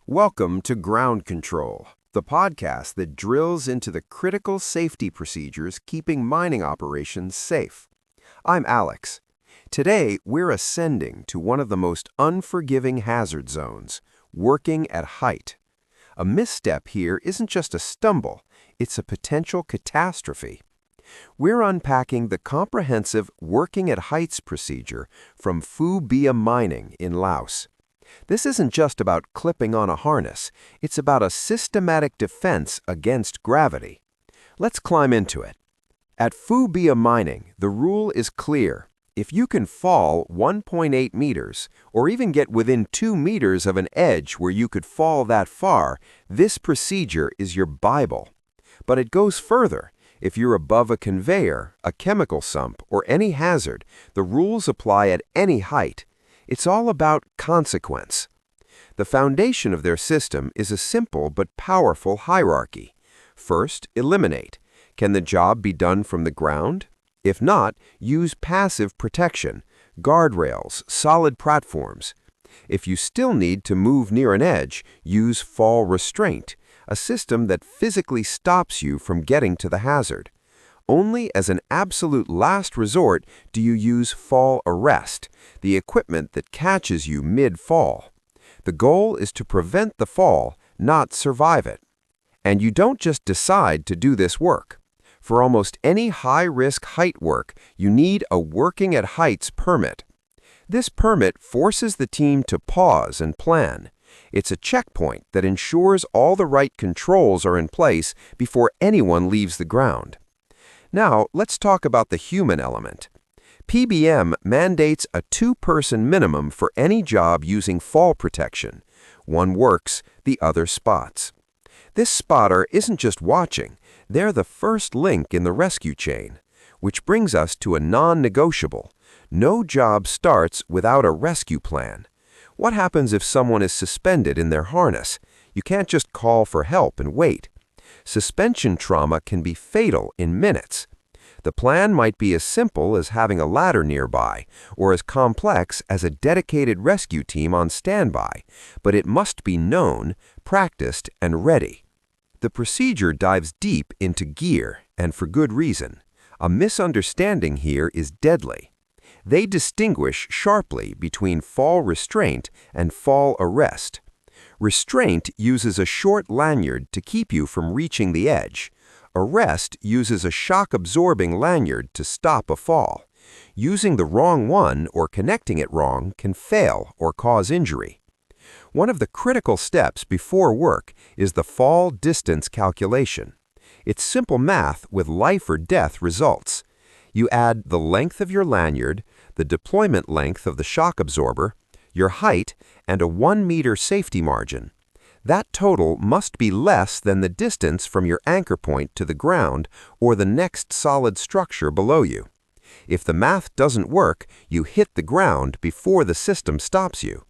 Welcome to Ground Control, the podcast that drills into the critical safety procedures keeping mining operations safe. I'm Alex. Today, we're ascending to one of the most unforgiving hazard zones, working at height. A misstep here isn't just a stumble, it's a potential catastrophe. We're unpacking the comprehensive Working at Heights procedure from Phu Bia Mining in Laos. This isn't just about clipping on a harness, it's about a systematic defense against gravity. Let's climb into it. At Phu Bia Mining, the rule is clear. If you can fall 1.8 meters, or even get within 2 meters of an edge where you could fall that far, this procedure is your Bible. But it goes further. If you're above a conveyor, a chemical sump, or any hazard, the rules apply at any height. It's all about consequence. The foundation of their system is a simple but powerful hierarchy. First, eliminate. Can the job be done from the ground? If not, use passive protection, guardrails, solid platforms. If you still need to move near an edge, use fall restraint, a system that physically stops you from getting to the hazard. Only as an absolute last resort do you use fall arrest, the equipment that catches you mid-fall. The goal is to prevent the fall, not survive it. And you don't just decide to do this work. For almost any high-risk height work, you need a Working at Heights permit. This permit forces the team to pause and plan. It's a checkpoint that ensures all the right controls are in place before anyone leaves the ground. Now, let's talk about the human element. PBM mandates a 2-person minimum for any job using fall protection. One works, the other spots. This spotter isn't just watching, they're the first link in the rescue chain. Which brings us to a non-negotiable. No job starts without a rescue plan. What happens if someone is suspended in their harness? You can't just call for help and wait. Suspension trauma can be fatal in minutes. The plan might be as simple as having a ladder nearby, or as complex as a dedicated rescue team on standby, but it must be known, practiced, and ready. The procedure dives deep into gear, and for good reason. A misunderstanding here is deadly. They distinguish sharply between fall restraint and fall arrest. Restraint uses a short lanyard to keep you from reaching the edge. Arrest uses a shock-absorbing lanyard to stop a fall. Using the wrong one or connecting it wrong can fail or cause injury. One of the critical steps before work is the fall distance calculation. It's simple math with life or death results. You add the length of your lanyard, the deployment length of the shock absorber, your height, and a 1-meter safety margin. That total must be less than the distance from your anchor point to the ground or the next solid structure below you. If the math doesn't work, you hit the ground before the system stops you.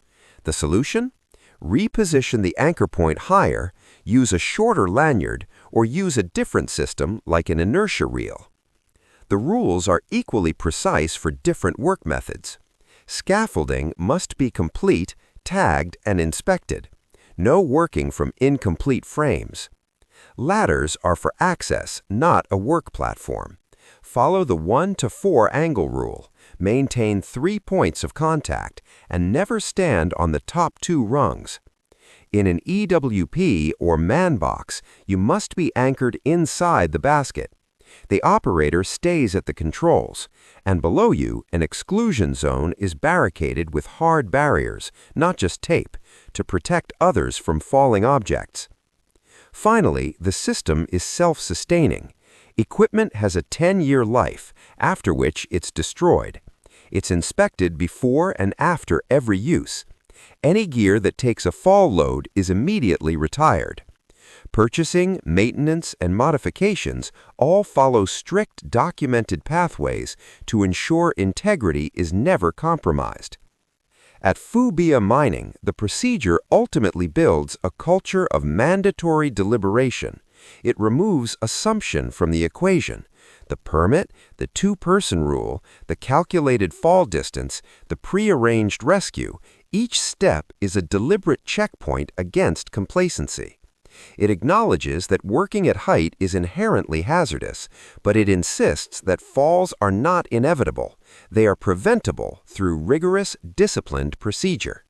The solution? Reposition the anchor point higher, use a shorter lanyard, or use a different system like an inertia reel. The rules are equally precise for different work methods. Scaffolding must be complete, tagged, and inspected. No working from incomplete frames. Ladders are for access, not a work platform. Follow the 1 to 4 angle rule. Maintain 3 points of contact, and never stand on the top 2 rungs. In an EWP or man box, you must be anchored inside the basket. The operator stays at the controls, and below you, an exclusion zone is barricaded with hard barriers, not just tape, to protect others from falling objects. Finally, the system is self-sustaining. Equipment has a 10-year life, after which it's destroyed. It's inspected before and after every use. Any gear that takes a fall load is immediately retired. Purchasing, maintenance, and modifications all follow strict documented pathways to ensure integrity is never compromised. At Phu Bia Mining, the procedure ultimately builds a culture of mandatory deliberation. It removes assumption from the equation. The permit, the 2-person rule, the calculated fall distance, the prearranged rescue, Each step is a deliberate checkpoint against complacency. It acknowledges that working at height is inherently hazardous, but it insists that falls are not inevitable. They are preventable through rigorous, disciplined procedure.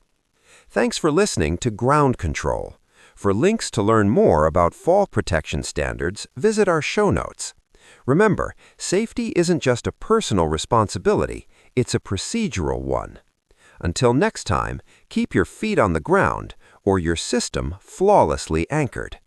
Thanks for listening to Ground Control. For links to learn more about fall protection standards, visit our show notes. Remember, safety isn't just a personal responsibility, it's a procedural one. Until next time, keep your feet on the ground or your system flawlessly anchored.